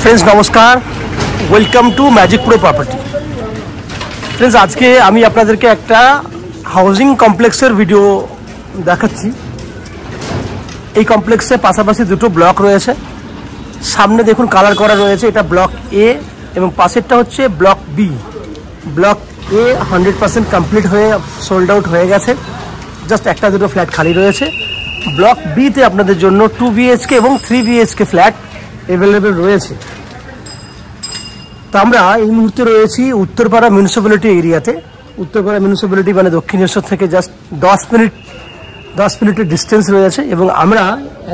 Friends नमस्कार welcome to Magic Pro Property. Friends आज के आमी आपनादेरके एकटा हाउसिंग कमप्लेक्सर भिडियो देखाচ্ছি। এই কমপ্লেক্সে পাশাপাশি দুটো ব্লক রয়েছে। সামনে দেখুন কালার করা রয়েছে, এটা ব্লক এ এবং পাশেরটা হচ্ছে block B. Block A 100% complete হয়ে সোল্ড আউট হয়ে গেছে, জাস্ট একটা দুটো ফ্ল্যাট খালি রয়েছে। ব্লক বি তে আপনাদের জন্য 2 BHK এবং 3 BHK ফ্ল্যাট अवेलेबल রয়েছে। তো আমরা এই মুহূর্তে রয়েছি উত্তরপাড়া মিউনিসিপ্যালিটি এরিয়াতে। উত্তরপাড়া মিউনিসিপ্যালিটি মানে দক্ষিণেশ্বর থেকে জাস্ট 10 মিনিটের ডিস্টেন্স রয়েছে এবং আমরা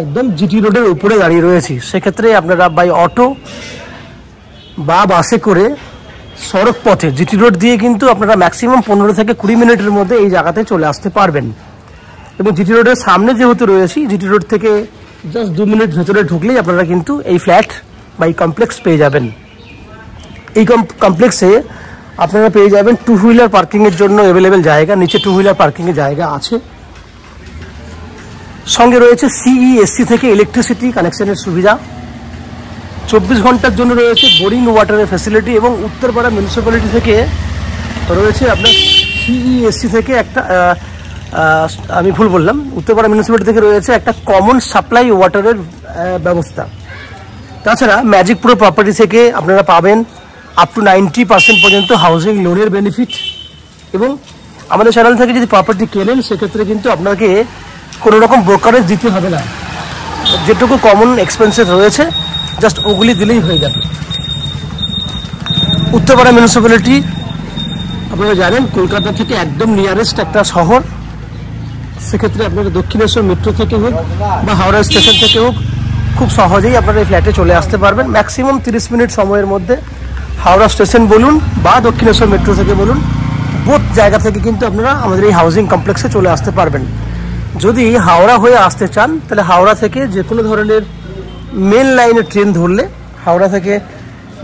একদম জিটি রোডের উপরে দাঁড়িয়ে রয়েছি। সেক্ষেত্রে আপনারা বাই অটো বা বাসে করে সড়ক পথে জিটি রোড দিয়ে কিন্তু আপনারা ম্যাক্সিমাম 15 থেকে 20 মিনিটের মধ্যে এই জায়গাতে চলে আসতে পারবেন। এবং জিটি রোডের সামনে যেহেতু রয়েছি, জিটি রোড থেকে জাস্ট 2 মিনিট ভেতরে ঢুকলেই আপনারা কিন্তু এই ফ্ল্যাট বা এই কমপ্লেক্স পেয়ে যাবেন। এই কমপ্লেক্সে আপনারা পেয়ে যাবেন 2 হুইলার পার্কিংয়ের জন্য অ্যাভেলেবেল জায়গা, নিচে 2 হুইলার পার্কিংয়ের জায়গা আছে। সঙ্গে রয়েছে CESC থেকে ইলেকট্রিসিটি কানেকশনের সুবিধা, 24 ঘন্টার জন্য রয়েছে বোরিং ওয়াটারের ফ্যাসিলিটি এবং উত্তরপাড়া মিউনিসিপ্যালিটি থেকে রয়েছে আপনার CESC থেকে একটা আমি ভুল বললাম, উত্তরপাড়া মিউনিসিপ্যালিটি থেকে রয়েছে একটা কমন সাপ্লাই ওয়াটারের ব্যবস্থা। তাছাড়া ম্যাজিক প্রো প্রপার্টি থেকে আপনারা পাবেন আপ টু 90% পর্যন্ত হাউজিং লোনের বেনিফিট। এবং আমাদের চ্যানেল থেকে যদি প্রপার্টি কেনেন সেক্ষেত্রে কিন্তু আপনাকে কোনো রকম ব্রোকারেজ দিতে হবে না, যেটুকু কমন এক্সপেন্সেস রয়েছে জাস্ট ওগুলি দিলেই হয়ে যাবে। উত্তরপাড়া মিউনিসিপ্যালিটি আপনারা জানেন কলকাতা থেকে একদম নিয়ারেস্ট একটা শহর। সেক্ষেত্রে আপনারা দক্ষিণেশ্বর মেট্রো থেকে হোক বা হাওড়া স্টেশন থেকে হোক খুব সহজেই আপনারা এই ফ্ল্যাটে চলে আসতে পারবেন। ম্যাক্সিমাম 30 মিনিট সময়ের মধ্যে হাওড়া স্টেশন বলুন বা দক্ষিণেশ্বর মেট্রো থেকে বলুন, বোথ জায়গা থেকে কিন্তু আপনারা আমাদের এই হাউজিং কমপ্লেক্সে চলে আসতে পারবেন। যদি হাওড়া হয়ে আসতে চান তাহলে হাওড়া থেকে যে কোনো ধরনের মেন লাইনের ট্রেন ধরলে, হাওড়া থেকে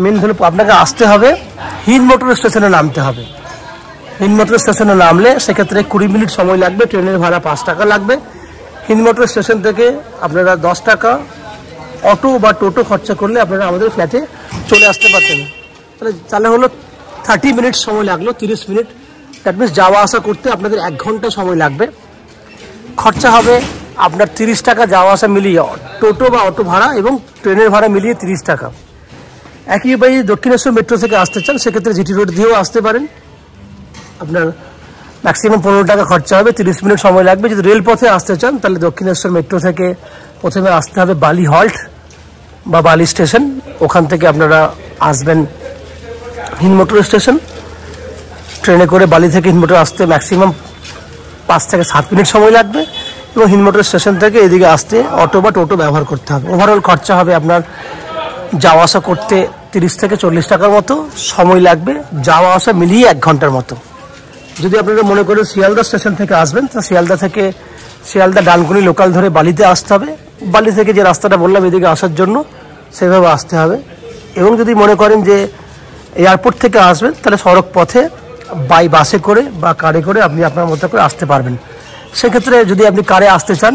মেন ধরে আপনাকে আসতে হবে হিন্দ মোটর স্টেশনে নামতে হবে। হিন্দ মোটর স্টেশনে নামলে সেক্ষেত্রে 20 মিনিট সময় লাগবে, ট্রেনের ভাড়া 5 টাকা লাগবে। হিন্দ মোটর স্টেশন থেকে আপনারা 10 টাকা অটো বা টোটো খরচা করলে আপনারা আমাদের ফ্ল্যাটে চলে আসতে পারতেন। তাহলে হলো 30 মিনিট সময় লাগলো, 30 মিনিট। দ্যাট মিনস যাওয়া আসা করতে আপনাদের 1 ঘন্টা সময় লাগবে। খরচা হবে আপনার 30 টাকা যাওয়া আসা মিলিয়ে, টোটো বা অটো ভাড়া এবং ট্রেনের ভাড়া মিলিয়ে 30 টাকা। একইভাবে দক্ষিণেশ্বর মেট্রো থেকে আসতে চান সেক্ষেত্রে জিটি রোড দিয়েও আসতে পারেন, আপনার ম্যাক্সিমাম 15 টাকা খরচা হবে, 30 মিনিট সময় লাগবে। যদি রেলপথে আসতে চান তাহলে দক্ষিণেশ্বর মেট্রো থেকে প্রথমে আসতে হবে বালি হল্ট বা বালি স্টেশন, ওখান থেকে আপনারা আসবেন হিন্দ মোটর স্টেশন। ট্রেনে করে বালি থেকে হিন্দ মোটর আসতে ম্যাক্সিমাম 5 থেকে 7 মিনিট সময় লাগবে এবং হিন্দ মোটর স্টেশন থেকে এদিকে আসতে অটো বা টোটো ব্যবহার করতে হবে। ওভারঅল খরচা হবে আপনার যাওয়া আসা করতে 30 থেকে 40 টাকার মতো সময় লাগবে, যাওয়া আসা মিলিয়ে 1 ঘন্টার মতো। যদি আপনারা মনে করেন শিয়ালদা স্টেশন থেকে আসবেন তা শিয়ালদা ডানকুনি লোকাল ধরে বালিতে আসতে হবে। বালি থেকে যে রাস্তাটা বললাম এদিকে আসার জন্য সেভাবে আসতে হবে। এবং যদি মনে করেন যে এয়ারপোর্ট থেকে আসবেন তাহলে সড়ক পথে বাই বাসে করে বা কারে করে আপনি আপনার মতো করে আসতে পারবেন। সেক্ষেত্রে যদি আপনি কারে আসতে চান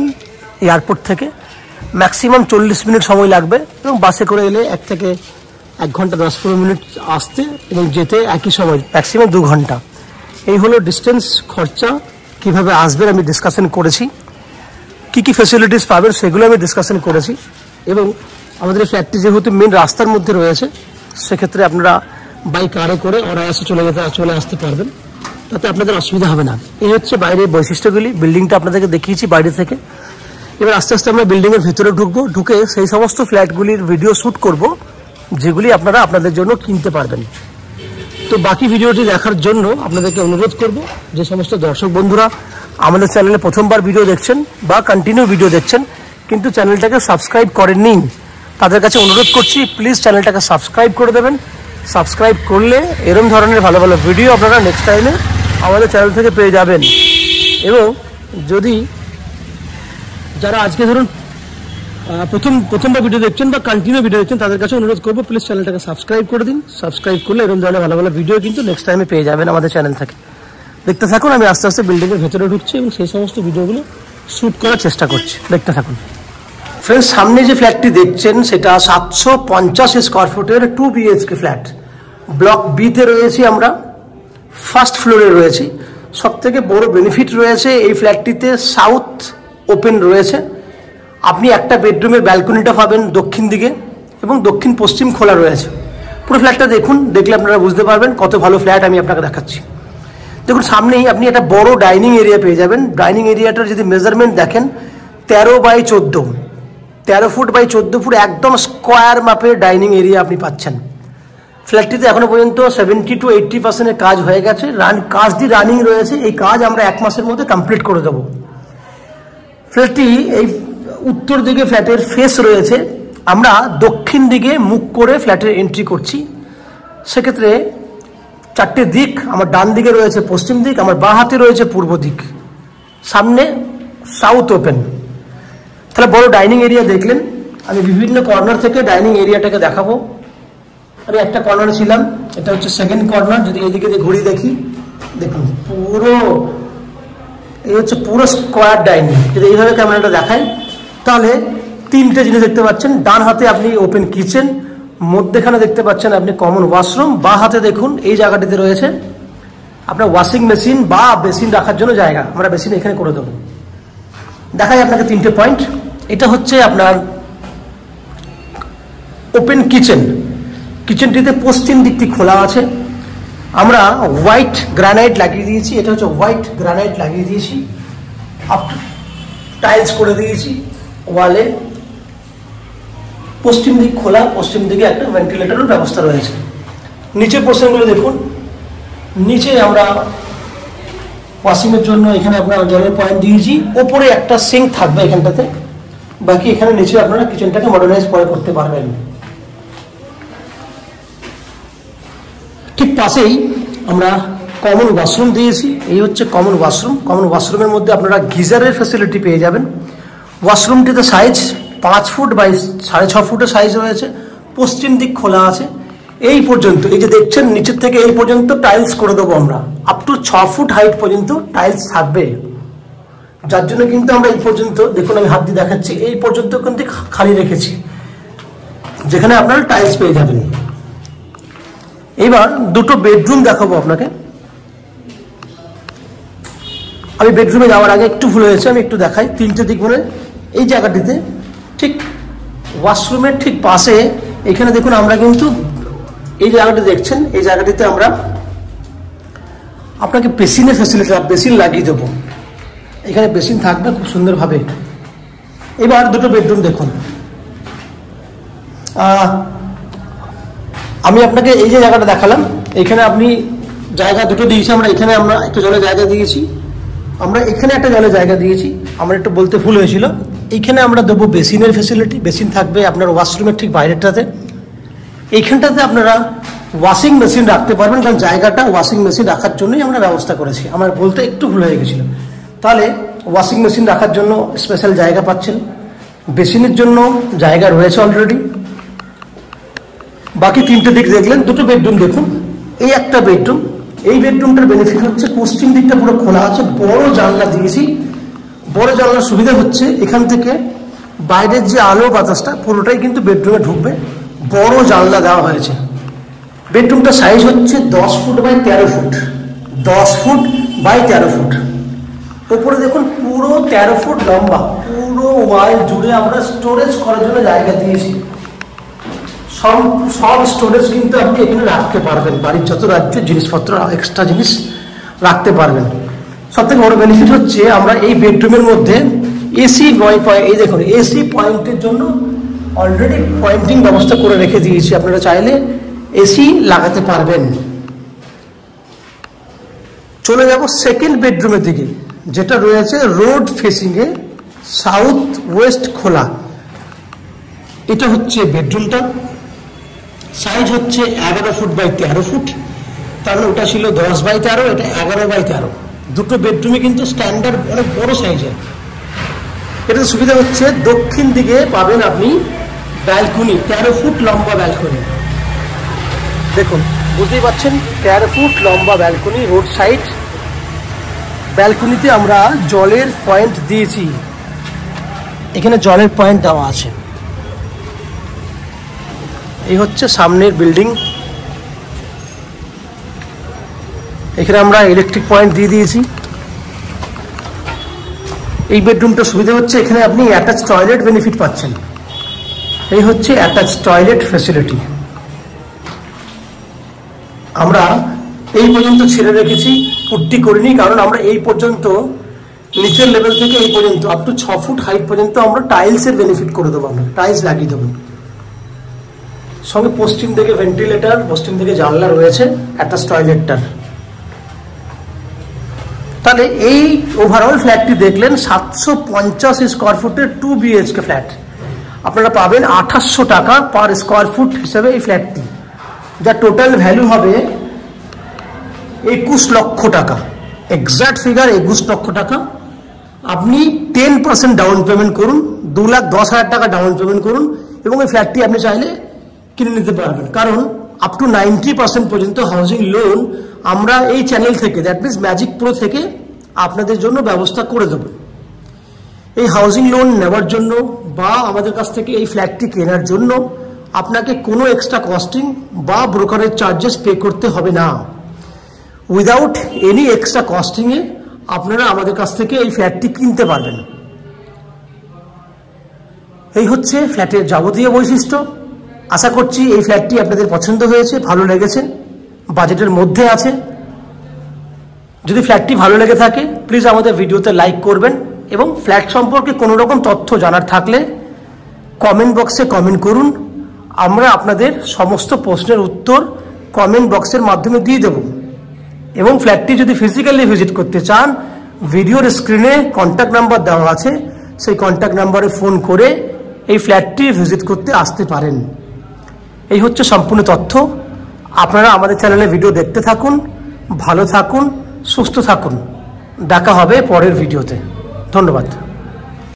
এয়ারপোর্ট থেকে ম্যাক্সিমাম 40 মিনিট সময় লাগবে এবং বাসে করে এলে 1 থেকে 1 ঘন্টা 10-15 মিনিট আসতে এবং যেতে একই সময় ম্যাক্সিমাম 2 ঘন্টা। এই হলো ডিস্টেন্স, খরচা, কিভাবে আসবেন আমি ডিসকাশন করেছি, কি ফ্যাসিলিটিস পাবেন সেগুলো আমি ডিসকাশন করেছি। এবং আমাদের ফ্ল্যাটটি যেহেতু মেন রাস্তার মধ্যে রয়েছে সেক্ষেত্রে আপনারা বাই কারে করে অনায়াসে চলে আসতে পারবেন, তাতে আপনাদের অসুবিধা হবে না। এই হচ্ছে বাইরের বৈশিষ্ট্যগুলি। বিল্ডিংটা আপনাদেরকে দেখিয়েছি বাইরে থেকে। এবার আস্তে আস্তে আমরা বিল্ডিংয়ের ভেতরে ঢুকে সেই সমস্ত ফ্ল্যাটগুলির ভিডিও শ্যুট করব যেগুলি আপনারা আপনাদের জন্য কিনতে পারবেন। তো বাকি ভিডিওটি দেখার জন্য আপনাদেরকে অনুরোধ করব, যে সমস্ত দর্শক বন্ধুরা আমাদের চ্যানেলে প্রথমবার ভিডিও দেখছেন বা কন্টিনিউ ভিডিও দেখছেন কিন্তু চ্যানেলটাকে সাবস্ক্রাইব করেননি, তাদের কাছে অনুরোধ করছি প্লিজ চ্যানেলটাকে সাবস্ক্রাইব করে দেবেন। সাবস্ক্রাইব করলে এরকম ধরনের ভালো ভালো ভিডিও আপনারা নেক্সট টাইমে আমাদের চ্যানেল থেকে পেয়ে যাবেন। এবং যদি যারা আজকে ধরুন প্রথমবার ভিডিও দেখছেন বা কন্টিনিউ ভিডিও দেখছেন তাদের কাছে অনুরোধ করবো প্লিজ চ্যানেলটাকে সাবস্ক্রাইব করে দিন। সাবস্ক্রাইব করলে এরকম ধরনের ভালো ভালো ভিডিও কিন্তু নেক্সট টাইমে পেয়ে যাবেন আমাদের চ্যানেল থেকে। দেখতে থাকুন, আমি আস্তে আস্তে বিল্ডিংয়ের ভেতরে ঢুকছি এবং সেই সমস্ত ভিডিওগুলো শ্যুট করার চেষ্টা করছি, দেখতে থাকুন। ফ্রেন্ডস, সামনে যে ফ্ল্যাটটি দেখছেন সেটা 750 স্কোয়ার ফুটের 2 BHK ফ্ল্যাট। ব্লক বিতে রয়েছি আমরা, ফার্স্ট ফ্লোরে রয়েছি। সব থেকে বড় বেনিফিট রয়েছে এই ফ্ল্যাটটিতে সাউথ ওপেন রয়েছে। আপনি একটা বেডরুমের ব্যালকনিটা পাবেন দক্ষিণ দিকে এবং দক্ষিণ পশ্চিম খোলা রয়েছে। পুরো ফ্ল্যাটটা দেখুন, দেখলে আপনারা বুঝতে পারবেন কত ভালো ফ্ল্যাট আমি আপনাকে দেখাচ্ছি। দেখুন, সামনেই আপনি একটা বড় ডাইনিং এরিয়া পেয়ে যাবেন। ডাইনিং এরিয়াটার যদি মেজারমেন্ট দেখেন 13 বাই 14, 13 ফুট বাই 14 ফুট, একদম স্কোয়ার মাপের ডাইনিং এরিয়া আপনি পাচ্ছেন। ফ্ল্যাটটিতে এখনো পর্যন্ত 70 to 80% কাজ হয়ে গেছে। কাজটি রানিং রয়েছে। এই কাজ আমরা 1 মাসের মধ্যে কমপ্লিট করে দেবো। ফ্ল্যাটটি এই উত্তর দিকে ফ্ল্যাটের ফেস রয়েছে, আমরা দক্ষিণ দিকে মুখ করে ফ্ল্যাটের এন্ট্রি করছি। সেক্ষেত্রে 4টে দিক, আমার ডান দিকে রয়েছে পশ্চিম দিক, আমার বাঁ হাতে রয়েছে পূর্ব দিক, সামনে সাউথ ওপেন। তাহলে বড় ডাইনিং এরিয়া দেখলেন। আমি বিভিন্ন কর্নার থেকে ডাইনিং এরিয়াটাকে দেখাবো। আমি একটা কর্নারে ছিলাম, এটা হচ্ছে সেকেন্ড কর্নার। যদি এদিকে ঘুরি দেখি, দেখুন এই হচ্ছে পুরো স্কোয়ার ডাইনিং। যদি এইভাবে ক্যামেরাটা দেখাই তাহলে 3টে জিনিস দেখতে পাচ্ছেন। ডান হাতে আপনি ওপেন কিচেন, মধ্যেখানে দেখতে পাচ্ছেন আপনি কমন ওয়াশরুম, বাঁ হাতে দেখুন এই জায়গাটিতে রয়েছে আপনার ওয়াশিং মেশিন বা বেসিন রাখার জন্য জায়গা। আমরা বেসিন এখানে করে দেবো। দেখাই আপনাকে 3টে পয়েন্ট। এটা হচ্ছে আপনার ওপেন কিচেন। কিচেনটিতে পশ্চিম দিকটি খোলা আছে। আমরা হোয়াইট গ্রানাইট লাগিয়ে দিয়েছি। এটা হচ্ছে হোয়াইট গ্রানাইট লাগিয়ে দিয়েছি। টাইলস করে দিয়েছি ওয়ালে। পশ্চিম দিক খোলা, পশ্চিম দিকে একটা ভেন্টিলেটরের ব্যবস্থা রয়েছে। নিচে পোর্শনগুলো দেখুন। নিচে আমরা ওয়াশিংয়ের জন্য এখানে আপনার জলের পয়েন্ট দিয়েছি। ওপরে একটা সিঙ্ক থাকবে এখানটাতে। বাকি এখানে নিচে আপনারা কিচেনটাকে মডার্নাইজ পরে করতে পারবেন। ঠিক পাশেই আমরা কমন ওয়াশরুম দিয়েছি। এই হচ্ছে কমন ওয়াশরুম। কমন ওয়াশরুমের মধ্যে আপনারা গিজারের ফ্যাসিলিটি পেয়ে যাবেন। ওয়াশরুমটিতে সাইজ 5 ফুট বাই 6.5 ফুটের সাইজ রয়েছে। পশ্চিম দিক খোলা আছে। এই পর্যন্ত, এই যে দেখছেন নিচের থেকে এই পর্যন্ত টাইলস করে দেবো আমরা। আপ টু 6 ফুট হাইট পর্যন্ত টাইলস থাকবে। যার জন্য কিন্তু আমরা এই পর্যন্ত, দেখুন আমি হাত দিয়ে দেখাচ্ছি, এই পর্যন্ত কিন্তু খালি রেখেছি, যেখানে আপনারা টাইলস পেয়ে যাবেন। এবার 2টো বেডরুম দেখাবো আপনাকে। আমি বেডরুমে যাওয়ার আগে একটু ভুল হয়েছে, আমি একটু দেখাই। 3টে দিক বলে এই জায়গাটিতে ঠিক ওয়াশরুমের ঠিক পাশে এখানে দেখুন আমরা কিন্তু এই জায়গাটি দেখছেন, এই জায়গাটিতে আমরা আপনাকে বেসিনের ফ্যাসিলিটি, বেসিন লাগিয়ে দেবো। এখানে বেসিন থাকবে খুব সুন্দরভাবে। এবার 2টো বেডরুম দেখুন। আমি আপনাকে এই যে জায়গাটা দেখালাম, এখানে আপনি জায়গা 2টো দিয়েছি আমরা। এখানে আমরা একটা জলের জায়গা দিয়েছি, আমরা এখানে একটা জলের জায়গা দিয়েছি। আমরা একটু বলতে ভুল হয়েছিল। এইখানে আমরা দেবো বেসিনের ফ্যাসিলিটি। বেসিন থাকবে আপনার ওয়াশরুমের ঠিক বাইরেটাতে। এইখানটাতে আপনারা ওয়াশিং মেশিন রাখতে পারবেন, কারণ জায়গাটা ওয়াশিং মেশিন রাখার জন্যই আমরা ব্যবস্থা করেছি। আমার বলতে একটু ভুল হয়ে গেছিল। তাহলে ওয়াশিং মেশিন রাখার জন্য স্পেশাল জায়গা পাচ্ছেন। বেসিনের জন্য জায়গা রয়েছে অলরেডি। বাকি 3টে দিক দেখলেন। 2টো বেডরুম দেখুন। এই একটা বেডরুম। এই বেডরুমটার বেনিফিট হচ্ছে পশ্চিম দিকটা পুরো খোলা আছে, বড় জানলা দিয়েছি। বড় জানলার সুবিধা হচ্ছে এখান থেকে বাইরের যে আলো বাতাসটা পুরোটাই কিন্তু বেডরুমে ঢুকবে। বড় জানলা দেওয়া হয়েছে। বেডরুমটার সাইজ হচ্ছে 10 foot by 13 foot, 10 foot by 13 foot. উপরে দেখুন পুরো 13 ফুট লম্বা, পুরো ওয়াল জুড়ে আমরা স্টোরেজ করার জন্য জায়গা দিয়েছি। সব স্টোরেজ কিন্তু আপনি এখানে রাখতে পারবেন। বাড়ির যত রাজ্যের জিনিসপত্র, এক্সট্রা জিনিস রাখতে পারবেন। সবথেকে বড় বেনিফিট হচ্ছে আমরা এই বেডরুমের মধ্যে এসি ওয়াইফাই, এই দেখুন এসি পয়েন্টের জন্য অলরেডি পয়েন্টিং ব্যবস্থা করে রেখে দিয়েছি। আপনারা চাইলে এসি লাগাতে পারবেন। চলে যাব সেকেন্ড বেডরুমের দিকে, যেটা রয়েছে রোড ফেসিংয়ে, সাউথ ওয়েস্ট খোলা। এটা হচ্ছে বেডরুমটা। সাইজ হচ্ছে 11 ফুট বাই 13 ফুট। তার মানে ওটা ছিল 10 বাই 13, এটা 11 বাই 13। 2টো বেডরুমে কিন্তু স্ট্যান্ডার্ড অনেক বড় সাইজের। এটার সুবিধা হচ্ছে দক্ষিণ দিকে পাবেন আপনি ব্যালকনি, 13 ফুট লম্বা ব্যালকনি। দেখুন বুঝতেই পারছেন, 13 ফুট লম্বা ব্যালকনি, রোড সাইড। ব্যালকনিতে আমরা জলের পয়েন্ট দিয়েছি। এখানে জলের পয়েন্ট দেওয়া আছে। এই হচ্ছে সামনের বিল্ডিং। এখানে আমরা ইলেকট্রিক পয়েন্ট দিয়ে দিয়েছি। এই বেডরুমটা সুবিধা হচ্ছে এখানে আপনি অ্যাটাচ টয়লেট বেনিফিট পাচ্ছেন। এই হচ্ছে অ্যাটাচ টয়লেট ফ্যাসিলিটি। আমরা এই পর্যন্ত ছেড়ে রেখেছি, পুট্টি করিনি, কারণ আমরা এই পর্যন্ত নিচের লেভেল থেকে এই পর্যন্ত আপ টু 6 ফুট হাইট পর্যন্ত আমরা টাইলসের বেনিফিট করে দেবো। আমরা টাইলস লাগিয়ে দেবো। সঙ্গে পশ্চিম দিকে ভেন্টিলেটর, পশ্চিম দিকে জানলা রয়েছে অ্যাটাচ টয়লেটটার। তাহলে এই ওভারঅল ফ্ল্যাটটি দেখলেন 750 স্কোয়ার ফুটের 2 BHK ফ্ল্যাট। আপনারা পাবেন 2800 টাকা পার স্কোয়ার ফুট হিসেবে এই ফ্ল্যাটটি, যার টোটাল ভ্যালু হবে 21 লক্ষ টাকা। এক্সাক্ট ফিগার 21 লক্ষ টাকা। আপনি 10% ডাউন পেমেন্ট করুন, 2,10,000 টাকা ডাউন পেমেন্ট করুন এবং এই ফ্ল্যাটটি আপনি চাইলে কিনে নিতে পারবেন। কারণ আপ টু 90% পর্যন্ত হাউজিং লোন আমরা এই চ্যানেল থেকে, দ্যাট মিনস ম্যাজিক প্রো থেকে আপনাদের জন্য ব্যবস্থা করে দেব। এই হাউজিং লোন নেওয়ার জন্য বা আমাদের কাছ থেকে এই ফ্ল্যাটটি কেনার জন্য আপনাকে কোনো এক্সট্রা কস্টিং বা ব্রোকারেজ চার্জেস পে করতে হবে না। উইদাউট এনি এক্সট্রা কস্টিংয়ে আপনারা আমাদের কাছ থেকে এই ফ্ল্যাটটি কিনতে পারবেন। এই হচ্ছে ফ্ল্যাটের যাবতীয় বৈশিষ্ট্য। আশা করছি এই ফ্ল্যাটটি আপনাদের পছন্দ হয়েছে, ভালো লেগেছে, বাজেটের মধ্যে আছে। যদি ফ্ল্যাটটি ভালো লেগে থাকে প্লিজ আমাদের ভিডিওতে লাইক করবেন এবং ফ্ল্যাট সম্পর্কে কোনো রকম তথ্য জানার থাকলে কমেন্ট বক্সে কমেন্ট করুন। আমরা আপনাদের সমস্ত প্রশ্নের উত্তর কমেন্ট বক্সের মাধ্যমে দিয়ে দেব। এবং ফ্ল্যাটটি যদি ফিজিক্যালি ভিজিট করতে চান, ভিডিওর স্ক্রিনে কন্ট্যাক্ট নাম্বার দেওয়া আছে, সেই কন্ট্যাক্ট নাম্বারে ফোন করে এই ফ্ল্যাটটি ভিজিট করতে আসতে পারেন। এই হচ্ছে সম্পূর্ণ তথ্য। আপনারা আমাদের চ্যানেলে ভিডিও দেখতে থাকুন, ভালো থাকুন, সুস্থ থাকুন। দেখা হবে পরের ভিডিওতে। ধন্যবাদ।